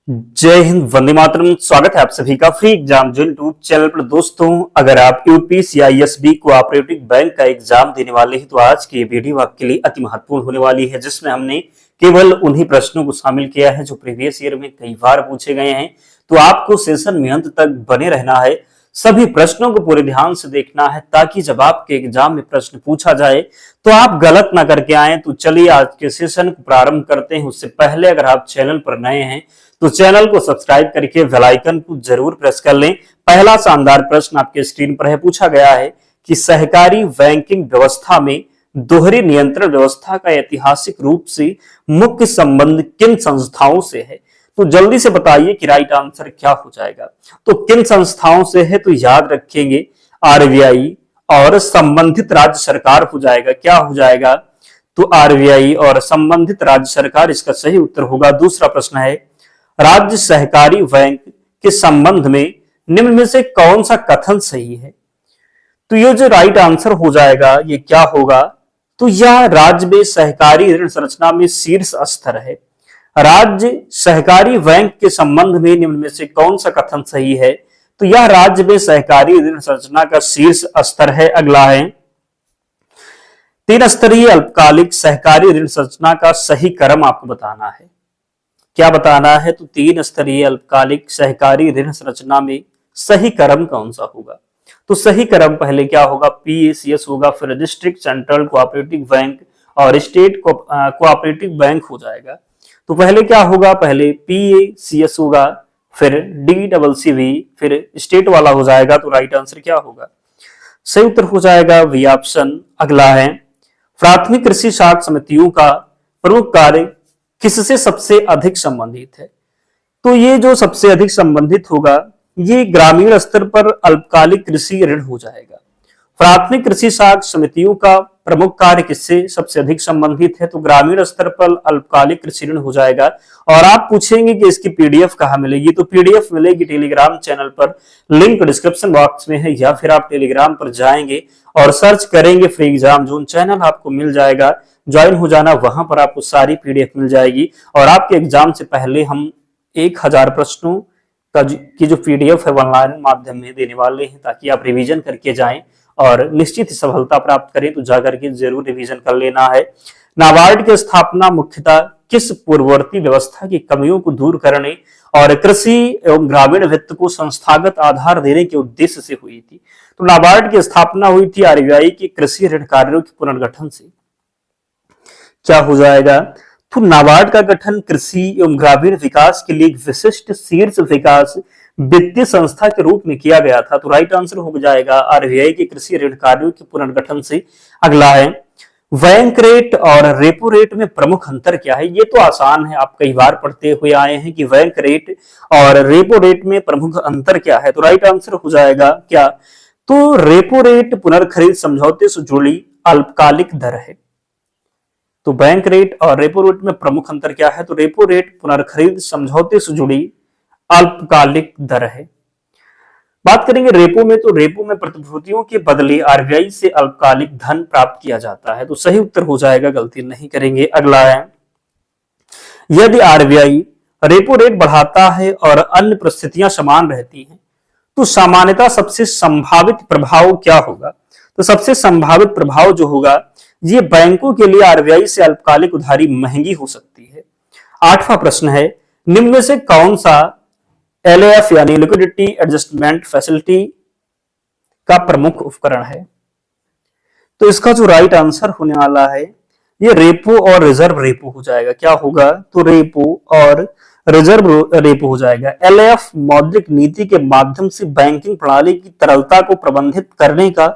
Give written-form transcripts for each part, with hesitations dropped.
जय हिंद, वंदे मातरम। स्वागत है आप सभी का फ्री एग्जाम जो यूट्यूब चैनल पर। दोस्तों, अगर आप यूपीसीआईएसबी कोऑपरेटिव बैंक का एग्जाम देने वाले हैं तो आज की ये वीडियो आपके लिए अति महत्वपूर्ण होने वाली है, जिसमें हमने केवल उन्हीं प्रश्नों को शामिल किया है जो प्रीवियस ईयर में कई बार पूछे गए हैं। तो आपको सेशन में अंत तक बने रहना है, सभी प्रश्नों को पूरे ध्यान से देखना है, ताकि जब आपके एग्जाम में प्रश्न पूछा जाए तो आप गलत ना करके आए। तो चलिए आज के सेशन को प्रारंभ करते हैं। उससे पहले अगर आप चैनल पर नए हैं तो चैनल को सब्सक्राइब करके बेल आइकन को जरूर प्रेस कर लें। पहला शानदार प्रश्न आपके स्क्रीन पर है। पूछा गया है कि सहकारी बैंकिंग व्यवस्था में दोहरी नियंत्रण व्यवस्था का ऐतिहासिक रूप से मुख्य संबंध किन संस्थाओं से है। तो जल्दी से बताइए कि राइट आंसर क्या हो जाएगा। तो किन संस्थाओं से है, तो याद रखेंगे आरबीआई और संबंधित राज्य सरकार हो जाएगा। क्या हो जाएगा, तो आरबीआई और संबंधित राज्य सरकार इसका सही उत्तर होगा। दूसरा प्रश्न है, राज्य सहकारी बैंक के संबंध में निम्न में से कौन सा कथन सही है। तो ये जो राइट आंसर हो जाएगा ये क्या होगा, तो यह राज्य में सहकारी ऋण संरचना में शीर्ष स्तर है। राज्य सहकारी बैंक के संबंध में निम्न में से कौन सा कथन सही है, तो यह राज्य में सहकारी ऋण संरचना का शीर्ष स्तर है। अगला है, तीन स्तरीय अल्पकालिक सहकारी ऋण संरचना का सही क्रम आपको बताना है। क्या बताना है, तो तीन स्तरीय अल्पकालिक सहकारी ऋण संरचना में सही क्रम कौन सा होगा। तो सही क्रम पहले क्या होगा, पीएसीएस होगा, फिर डिस्ट्रिक्ट सेंट्रल कोऑपरेटिव बैंक और स्टेट कोऑपरेटिव बैंक हो जाएगा। तो पहले क्या होगा, पहले पीएसीएस होगा, फिर डीसीसीबी, फिर स्टेट वाला हो जाएगा। तो राइट आंसर क्या होगा, सही उत्तर हो जाएगा बी ऑप्शन। अगला है, प्राथमिक कृषि साख समितियों का प्रमुख कार्य किससे सबसे अधिक संबंधित है। तो ये जो सबसे अधिक संबंधित होगा ये ग्रामीण स्तर पर अल्पकालिक कृषि ऋण हो जाएगा। प्राथमिक कृषि साख समितियों का प्रमुख कार्य किससे सबसे अधिक संबंधित है, तो ग्रामीण स्तर पर अल्पकालिक कृषि ऋण हो जाएगा। और आप पूछेंगे कि इसकी पीडीएफ कहाँ मिलेगी, तो पीडीएफ मिलेगी टेलीग्राम चैनल पर, लिंक डिस्क्रिप्शन बॉक्स में है, या फिर आप टेलीग्राम पर जाएंगे और सर्च करेंगे फ्री एग्जाम जोन, चैनल आपको मिल जाएगा, ज्वाइन हो जाना, वहां पर आपको सारी पीडीएफ मिल जाएगी। और आपके एग्जाम से पहले हम 1000 प्रश्नों की जो पीडीएफ है ऑनलाइन माध्यम में देने वाले हैं, ताकि आप रिवीजन करके जाएं और निश्चित सफलता प्राप्त करें। तो जाकर के जरूर रिवीजन कर लेना है। नाबार्ड की स्थापना मुख्यतः किस पूर्ववर्ती व्यवस्था की कमियों को दूर करने और कृषि एवं ग्रामीण वित्त को संस्थागत आधार देने के उद्देश्य से हुई थी। तो नाबार्ड की स्थापना हुई थी आरबीआई के कृषि ऋण कार्यों के पुनर्गठन से। क्या हो जाएगा, तो नाबार्ड का गठन कृषि एवं ग्रामीण विकास के लिए एक विशिष्ट शीर्ष विकास वित्तीय संस्था के रूप में किया गया था। तो राइट आंसर हो जाएगा आरबीआई के कृषि ऋण कार्यों के पुनर्गठन से। अगला है, बैंक रेट और रेपो रेट में प्रमुख अंतर क्या है। ये तो आसान है, आप कई बार पढ़ते हुए आए हैं कि बैंक रेट और रेपो रेट में प्रमुख अंतर क्या है। तो राइट आंसर हो जाएगा क्या, तो रेपो रेट पुनर्खरीद समझौते से जुड़ी अल्पकालिक दर है। तो बैंक रेट और रेपो रेट में प्रमुख अंतर क्या है, तो रेपो रेट पुनर्खरीद समझौते से जुड़ी अल्पकालिक दर है। बात करेंगे रेपो में, तो रेपो में प्रतिभूतियों के बदले आरबीआई से अल्पकालिक धन प्राप्त किया जाता है। तो सही उत्तर हो जाएगा, गलती नहीं करेंगे। अगला है, यदि आरबीआई रेपो रेट बढ़ाता है और अन्य परिस्थितियां समान रहती हैं तो सामान्यतः सबसे संभावित प्रभाव क्या होगा। तो सबसे संभावित प्रभाव जो होगा, ये बैंकों के लिए आरबीआई से अल्पकालिक उधारी महंगी हो सकती है। 8वां प्रश्न है, निम्न में से कौन सा एलएएफ यानी लिक्विडिटी एडजस्टमेंट फैसिलिटी का प्रमुख उपकरण है। तो इसका जो राइट आंसर होने वाला है ये रेपो और रिजर्व रेपो हो जाएगा। क्या होगा, तो रेपो और रिजर्व रेपो हो जाएगा। एलएएफ मौद्रिक नीति के माध्यम से बैंकिंग प्रणाली की तरलता को प्रबंधित करने का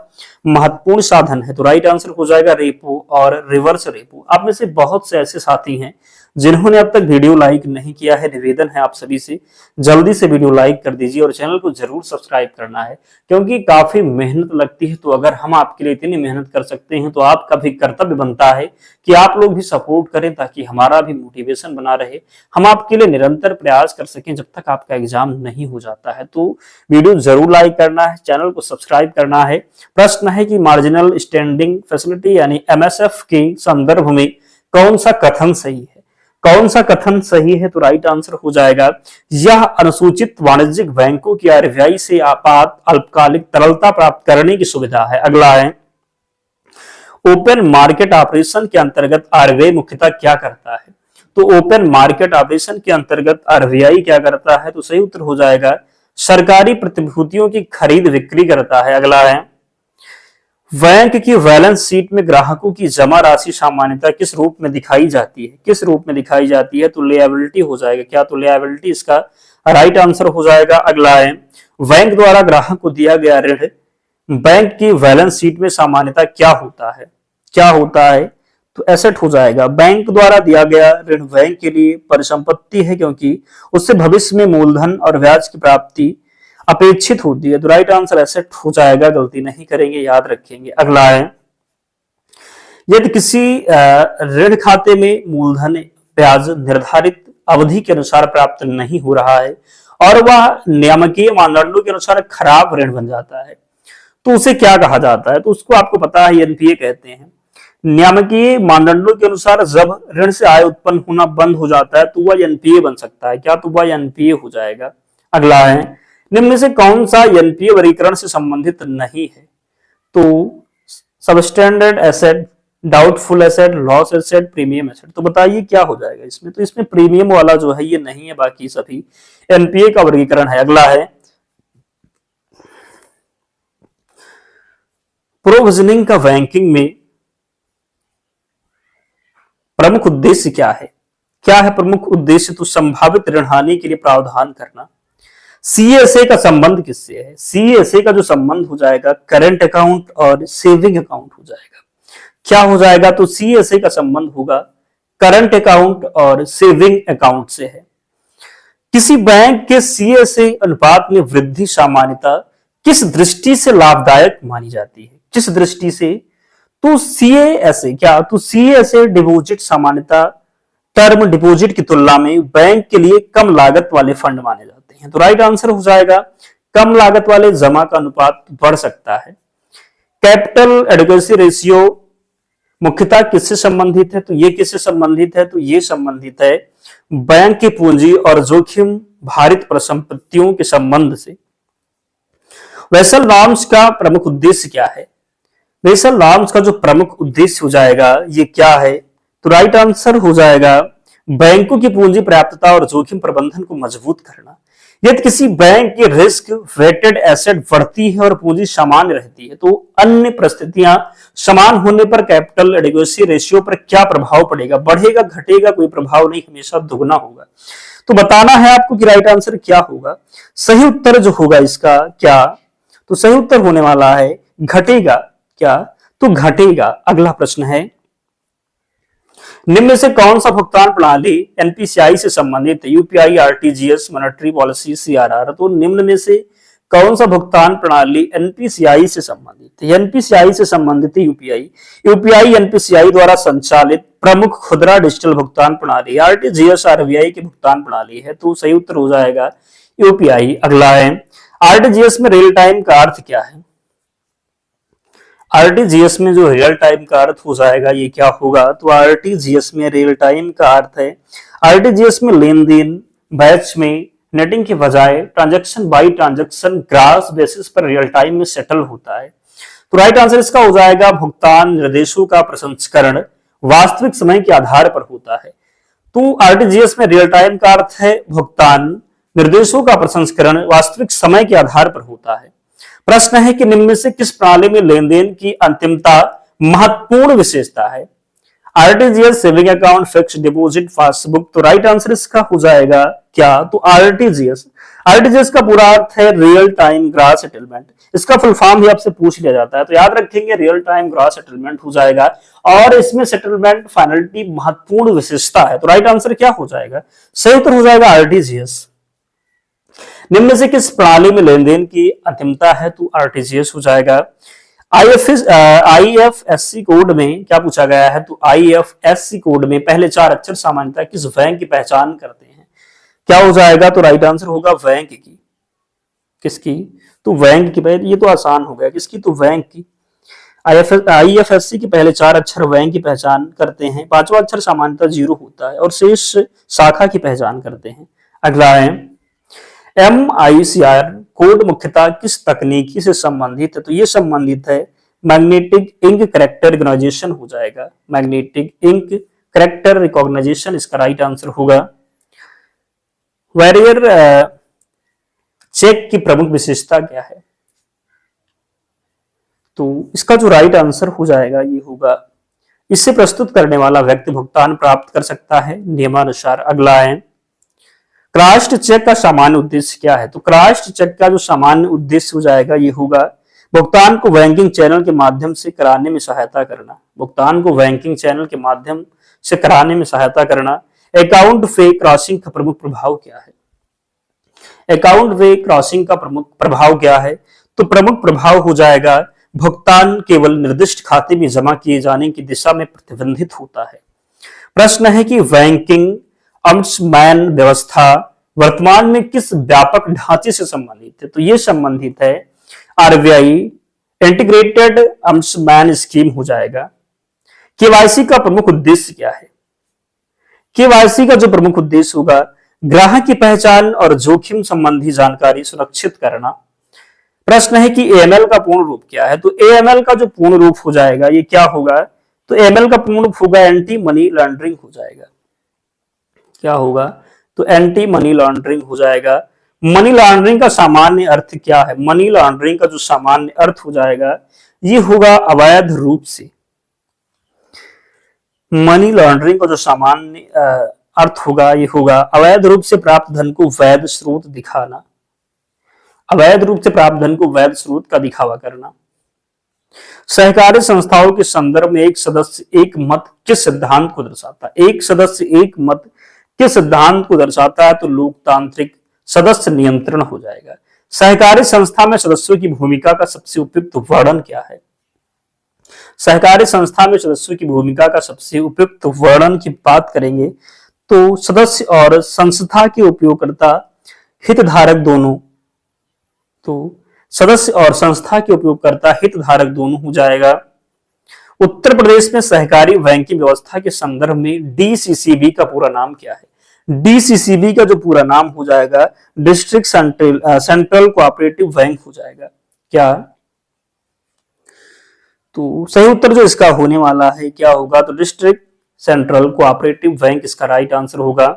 महत्वपूर्ण साधन है। तो राइट आंसर हो जाएगा रेपो और रिवर्स रेपो। आप में से बहुत से ऐसे साथी हैं जिन्होंने अब तक वीडियो लाइक नहीं किया है। निवेदन है आप सभी से, जल्दी से वीडियो लाइक कर दीजिए और चैनल को जरूर सब्सक्राइब करना है, क्योंकि काफी मेहनत लगती है। तो अगर हम आपके लिए इतनी मेहनत कर सकते हैं तो आपका भी कर्तव्य बनता है कि आप लोग भी सपोर्ट करें, ताकि हमारा भी मोटिवेशन बना रहे, हम आपके लिए निरंतर प्रयास कर सकें जब तक आपका एग्जाम नहीं हो जाता है। तो वीडियो जरूर लाइक करना है, चैनल को सब्सक्राइब करना है। प्रश्न है कि मार्जिनल स्टैंडिंग फैसिलिटी यानी एमएसएफ के संदर्भ में कौन सा कथन सही है। कौन सा कथन सही है? तो राइट आंसर हो जाएगा यह अनुसूचित वाणिज्यिक बैंकों की आरबीआई से आपात अल्पकालिक तरलता प्राप्त करने की सुविधा है। अगला है, ओपन मार्केट ऑपरेशन के अंतर्गत आरबीआई मुख्यतः क्या करता है? तो ओपन मार्केट ऑपरेशन के अंतर्गत आरबीआई क्या करता है? तो सही उत्तर हो जाएगा सरकारी प्रतिभूतियों की खरीद बिक्री करता है। अगला है, बैंक की बैलेंस शीट में ग्राहकों की जमा राशि सामान्यतः किस रूप में दिखाई जाती है? किस रूप में दिखाई जाती है? तो लिएबिलिटी हो जाएगा। क्या? तो लिएबिलिटी इसका राइट आंसर हो जाएगा। अगला है, बैंक द्वारा ग्राहक को दिया गया ऋण बैंक की बैलेंस शीट में सामान्यतः क्या होता है? क्या होता है? तो एसेट हो जाएगा। बैंक द्वारा दिया गया ऋण बैंक के लिए परिसंपत्ति है, क्योंकि उससे भविष्य में मूलधन और ब्याज की प्राप्ति अपेक्षित होती है। तो राइट आंसर एसेट हो जाएगा, गलती नहीं करेंगे, याद रखेंगे। अगला है, यदि किसी ऋण खाते में मूलधन ब्याज निर्धारित अवधि के अनुसार प्राप्त नहीं हो रहा है और वह नियामकीय मानदंडों के अनुसार खराब ऋण बन जाता है, तो उसे क्या कहा जाता है? तो उसको आपको पता है, एनपीए कहते हैं। नियामकीय मानदंडों के अनुसार जब ऋण से आय उत्पन्न होना बंद हो जाता है तो वह एनपीए बन सकता है। क्या? तो वह एनपीए हो जाएगा। अगला है, निम्न में से कौन सा एनपीए वर्गीकरण से संबंधित नहीं है? तो substandard asset, doubtful asset, loss asset, premium asset. तो बताइए क्या हो जाएगा इसमें? तो इसमें प्रीमियम वाला जो है ये नहीं है, बाकी सभी एनपीए का वर्गीकरण है। अगला है, प्रोविजनिंग का बैंकिंग में प्रमुख उद्देश्य क्या है? क्या है प्रमुख उद्देश्य? तो संभावित ऋण हानि के लिए प्रावधान करना। सीएसए का संबंध किससे है? सीएसए का जो संबंध हो जाएगा करंट अकाउंट और सेविंग अकाउंट हो जाएगा। क्या हो जाएगा? तो सीएसए का संबंध होगा करंट अकाउंट और सेविंग अकाउंट से है। किसी बैंक के सीएसए अनुपात में वृद्धि सामान्यतः किस दृष्टि से लाभदायक मानी जाती है? किस दृष्टि से? तो सीएसए क्या? तो सीएसए डिपॉजिट सामान्यतः टर्म डिपॉजिट की तुलना में बैंक के लिए कम लागत वाले फंड माने जाते हैं। तो राइट आंसर हो जाएगा कम लागत वाले जमा का अनुपात बढ़ सकता है। कैपिटल एडिक्वेसी रेशियो मुख्यतः किससे संबंधित है? तो ये किससे संबंधित है? तो ये संबंधित है बैंक की पूंजी और जोखिम भारित परिसंपत्तियों के संबंध से। वेसल नॉर्म्स का प्रमुख उद्देश्य क्या है? वेसल नॉर्म्स का जो प्रमुख उद्देश्य हो जाएगा ये क्या है? तो राइट आंसर हो जाएगा बैंकों की पूंजी पर्याप्तता और जोखिम प्रबंधन को मजबूत करना। यदि किसी बैंक की रिस्क वेटेड एसेट बढ़ती है और पूंजी सामान्य रहती है तो अन्य परिस्थितियां समान होने पर कैपिटल एडिक्वेसी रेशियो पर क्या प्रभाव पड़ेगा? बढ़ेगा, घटेगा? कोई प्रभाव नहीं, हमेशा दुगना होगा। तो बताना है आपको कि राइट आंसर क्या होगा। सही उत्तर जो होगा इसका क्या? तो सही उत्तर होने वाला है घटेगा। क्या? तो घटेगा। अगला प्रश्न है, निम्न में से कौन सा भुगतान प्रणाली एनपीसीआई से संबंधित है? UPI, RTGS, monetary policy, CRR. तो निम्न में से कौन सा भुगतान प्रणाली एनपीसीआई से संबंधित है? एनपीसीआई से संबंधित है यूपीआई। यूपीआई एनपीसीआई द्वारा संचालित प्रमुख खुदरा डिजिटल भुगतान प्रणाली। आरटीजीएस आरबीआई की भुगतान प्रणाली है। तो सही उत्तर हो जाएगा यूपीआई। अगला है, आरटीजीएस में रियल टाइम का अर्थ क्या है? आरटीजीएस में जो रियल टाइम का अर्थ हो जाएगा ये क्या होगा? तो आरटीजीएस में रियल टाइम का अर्थ है आरटीजीएस में लेन देन बैच में नेटिंग के बजाय transaction bye transaction grass basis पर रियल टाइम में सेटल होता है। तो राइट आंसर इसका हो जाएगा भुगतान निर्देशों का प्रसंस्करण वास्तविक समय के आधार पर होता है। तो आरटीजीएस में रियल टाइम का अर्थ है भुगतान निर्देशों का प्रसंस्करण वास्तविक समय के आधार पर होता है। प्रश्न है कि निम्न में से किस प्रणाली में लेन देन की अंतिमता महत्वपूर्ण विशेषता है? RTGS, saving account, fixed deposit, passbook. तो राइट आंसर इसका हो जाएगा क्या? तो आरटीजीएस। आरटीजीएस का पूरा अर्थ है रियल टाइम ग्रॉस सेटलमेंट। इसका फुल फॉर्म भी आपसे पूछ लिया जाता है, तो याद रखेंगे रियल टाइम ग्रॉस सेटलमेंट हो जाएगा। और इसमें सेटलमेंट फाइनलिटी महत्वपूर्ण विशेषता है। तो राइट आंसर क्या हो जाएगा? सही उत्तर हो जाएगा आरटीजीएस। निम्न में से किस प्रणाली में लेन देन की अंतिमता है? तो आरटीजीएस हो जाएगा। आईएफएससी कोड में क्या पूछा गया है? तो आईएफएससी कोड में पहले 4 अक्षर सामान्यतः किस बैंक की पहचान करते हैं? क्या हो जाएगा? तो राइट आंसर होगा बैंक की। किसकी? तो बैंक की। ये तो आसान हो गया, किसकी? तो बैंक की। आईएफएससी के पहले 4 अक्षर बैंक की पहचान करते हैं, 5वां अक्षर सामान्यतः 0 होता है और शेष शाखा की पहचान करते हैं। अगला है MICR कोड मुख्यतः किस तकनीकी से संबंधित है? तो ये संबंधित है मैग्नेटिक इंक कैरेक्टर रिकॉग्निशन हो जाएगा। मैग्नेटिक इंक कैरेक्टर रिकॉग्निशन इसका राइट आंसर होगा। वैरियर चेक की प्रमुख विशेषता क्या है? तो इसका जो राइट आंसर हो जाएगा ये होगा, इससे प्रस्तुत करने वाला व्यक्ति भुगतान प्राप्त कर सकता है नियमानुसार। अगला है क्रॉस्ड चेक का सामान्य उद्देश्य क्या है? तो क्रॉस्ड चेक का जो सामान्य उद्देश्य हो जाएगा ये होगा भुगतान को बैंकिंग चैनल के माध्यम से कराने में सहायता करना। भुगतान को बैंकिंग चैनल के माध्यम से कराने में सहायता करना। अकाउंट वे क्रॉसिंग का प्रमुख प्रभाव क्या है? अकाउंट वे क्रॉसिंग का प्रमुख प्रभाव क्या है? तो प्रमुख प्रभाव हो जाएगा भुगतान केवल निर्दिष्ट खाते में जमा किए जाने की दिशा में प्रतिबंधित होता है। प्रश्न है कि बैंकिंग अम्बुड्समैन व्यवस्था वर्तमान में किस व्यापक ढांचे से संबंधित है? तो ये संबंधित है आरबीआई इंटीग्रेटेड अम्बुड्समैन स्कीम हो जाएगा। केवाईसी का प्रमुख उद्देश्य क्या है? केवाईसी का जो प्रमुख उद्देश्य होगा ग्राहक की पहचान और जोखिम संबंधी जानकारी सुरक्षित करना। प्रश्न है कि एएमएल का पूर्ण रूप क्या है? तो एएमएल का जो पूर्ण रूप हो जाएगा ये क्या होगा? तो एएमएल का पूर्ण रूप होगा एंटी मनी लॉन्ड्रिंग हो जाएगा। क्या होगा? तो एंटी मनी लॉन्ड्रिंग हो जाएगा। मनी लॉन्ड्रिंग का सामान्य अर्थ क्या है? मनी लॉन्ड्रिंग का जो सामान्य अर्थ हो जाएगा ये होगा अवैध रूप से। मनी लॉन्ड्रिंग का जो सामान्य अर्थ होगा ये होगा अवैध रूप से प्राप्त धन को वैध स्रोत दिखाना। अवैध रूप से प्राप्त धन को वैध स्रोत का दिखावा करना। सहकारी संस्थाओं के संदर्भ में एक सदस्य एक मत किस सिद्धांत को दर्शाता है? एक सदस्य एक मत किस सिद्धांत को दर्शाता है? तो लोकतांत्रिक सदस्य नियंत्रण हो जाएगा। सहकारी संस्था में सदस्यों की भूमिका का सबसे उपयुक्त वर्णन क्या है? सहकारी संस्था में सदस्यों की भूमिका का सबसे उपयुक्त वर्णन की बात करेंगे तो सदस्य और संस्था के उपयोगकर्ता हितधारक दोनों, तो सदस्य और संस्था के उपयोगकर्ता हितधारक दोनों हो जाएगा। उत्तर प्रदेश में सहकारी बैंकिंग व्यवस्था के संदर्भ में डीसीसीबी का पूरा नाम क्या है? डीसीसीबी का जो पूरा नाम हो जाएगा डिस्ट्रिक्ट सेंट्रल कोऑपरेटिव बैंक हो जाएगा। क्या? तो सही उत्तर जो इसका होने वाला है क्या होगा? तो डिस्ट्रिक्ट सेंट्रल कोऑपरेटिव बैंक इसका राइट आंसर होगा।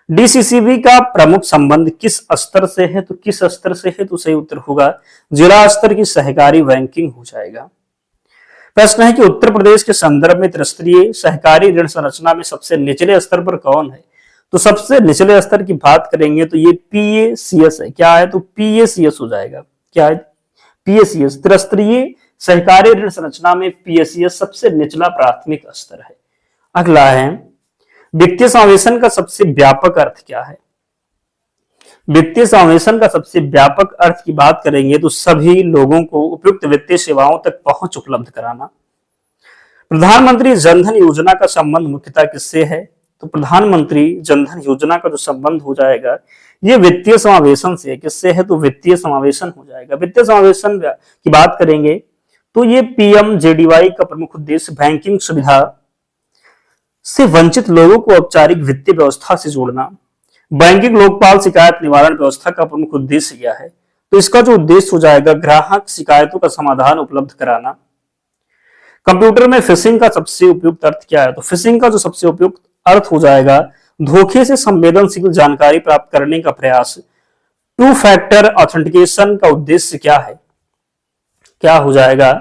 डीसीसीबी का प्रमुख संबंध किस स्तर से है? तो किस स्तर से है? तो सही उत्तर होगा जिला स्तर की सहकारी बैंकिंग हो जाएगा। प्रश्न है कि उत्तर प्रदेश के संदर्भ में त्रिस्तरीय सहकारी ऋण संरचना में सबसे निचले स्तर पर कौन है? तो सबसे निचले स्तर की बात करेंगे तो ये पीएसीएस है। क्या है? तो पीएसीएस हो जाएगा। क्या है? पीएसीएस त्रिस्तरीय सहकारी ऋण संरचना में पीएसीएस सबसे निचला प्राथमिक स्तर है। अगला है वित्तीय समावेशन का सबसे व्यापक अर्थ क्या है? वित्तीय समावेशन का सबसे व्यापक अर्थ की बात करेंगे तो सभी लोगों को उपयुक्त वित्तीय सेवाओं तक पहुंच उपलब्ध कराना। प्रधानमंत्री जनधन योजना का संबंध मुख्यतः किससे है? तो प्रधानमंत्री जनधन योजना का जो संबंध हो जाएगा ये वित्तीय समावेशन से है। किससे है? तो वित्तीय समावेशन हो जाएगा। वित्तीय समावेशन की बात करेंगे तो ये पीएमजेडीवाई का प्रमुख उद्देश्य बैंकिंग सुविधा से वंचित लोगों को औपचारिक वित्तीय व्यवस्था से जोड़ना। बैंकिंग लोकपाल शिकायत निवारण व्यवस्था का प्रमुख उद्देश्य क्या है? तो इसका जो उद्देश्य हो जाएगा ग्राहक शिकायतों का समाधान उपलब्ध कराना। कंप्यूटर में फिशिंग का सबसे उपयुक्त अर्थ क्या है? तो फिशिंग का जो सबसे उपयुक्त अर्थ हो जाएगा धोखे से संवेदनशील जानकारी प्राप्त करने का प्रयास। टू फैक्टर ऑथेंटिकेशन का उद्देश्य क्या है? क्या हो जाएगा?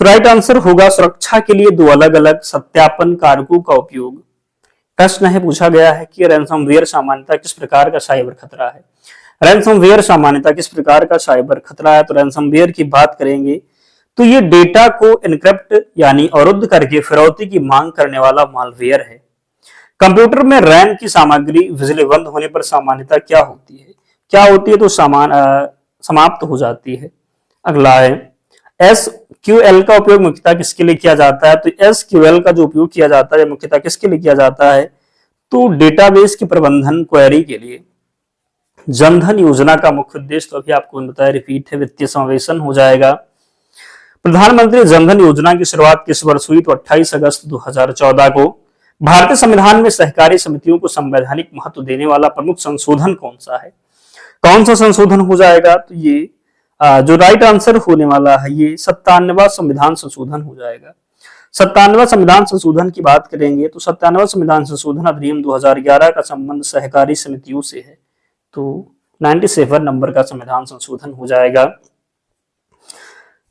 तो राइट आंसर होगा सुरक्षा के लिए 2 अलग अलग सत्यापन कारकों का उपयोग। प्रश्न है पूछा गया है कि रैनसमवेयर सामान्यतः किस प्रकार का साइबर खतरा है? रैनसमवेयर सामान्यतः किस प्रकार का साइबर खतरा है? तो रैनसमवेयर की बात करेंगे तो ये डेटा को इनक्रिप्ट यानी अवरुद्ध करके फिरौती की मांग करने वाला मालवेयर है। कंप्यूटर में रैम की सामग्री बिजली बंद होने पर सामान्यतः क्या होती है? क्या होती है? तो समाप्त हो जाती है। अगला है एसक्यूएल का उपयोग मुख्यतः किसके लिए किया जाता है? तो एसक्यूएल का जो उपयोग किया जाता है मुख्यतः किसके लिए किया जाता है? तो डेटाबेस के प्रबंधन क्वेरी के लिए। जनधन योजना का मुख्य उद्देश्य तो अभी आपको बताया रिपीट है वित्तीय समावेशन हो जाएगा। प्रधानमंत्री जनधन योजना की शुरुआत किस वर्ष हुई? तो 28 अगस्त 2014 को। भारतीय संविधान में सहकारी समितियों को संवैधानिक महत्व देने वाला प्रमुख संशोधन कौन सा है? कौन सा संशोधन हो जाएगा? तो ये जो राइट आंसर होने वाला है ये 97वां संविधान संशोधन हो जाएगा। 97वां संविधान संशोधन की बात करेंगे तो 97वां संविधान संशोधन अधिनियम 2011 का संबंध सहकारी समितियों से है, तो 97 नंबर का संविधान संशोधन हो जाएगा।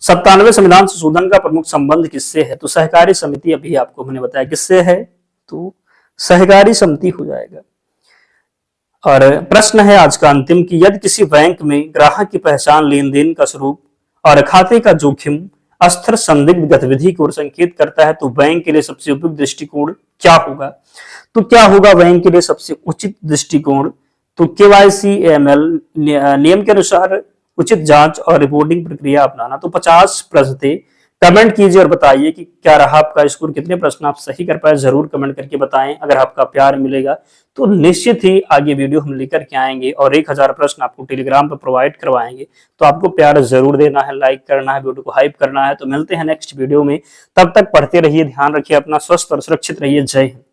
97वें संविधान संशोधन का प्रमुख संबंध किससे है? तो सहकारी समिति, अभी आपको मैंने बताया किससे है, तो सहकारी समिति हो जाएगा। और प्रश्न है आज का अंतिम कि यदि किसी बैंक में ग्राहक की पहचान लेन देन का स्वरूप और खाते का जोखिम अस्थिर संदिग्ध गतिविधि की ओर संकेत करता है तो बैंक के लिए सबसे उपयुक्त दृष्टिकोण क्या होगा? तो क्या होगा बैंक के लिए सबसे उचित दृष्टिकोण? तो केवाईसी एएमएल नियम के अनुसार उचित जांच और रिपोर्टिंग प्रक्रिया अपनाना। तो 50 प्रश्न थे। कमेंट कीजिए और बताइए कि क्या रहा आपका स्कोर, कितने प्रश्न आप सही कर पाए, जरूर कमेंट करके बताएं। अगर आपका प्यार मिलेगा तो निश्चित ही आगे वीडियो हम लेकर के आएंगे और 1000 प्रश्न आपको टेलीग्राम पर प्रोवाइड करवाएंगे। तो आपको प्यार जरूर देना है, लाइक करना है, वीडियो को हाइप करना है। तो मिलते हैं नेक्स्ट वीडियो में, तब तक पढ़ते रहिए, ध्यान रखिए अपना, स्वस्थ और सुरक्षित रहिए। जय हिंद।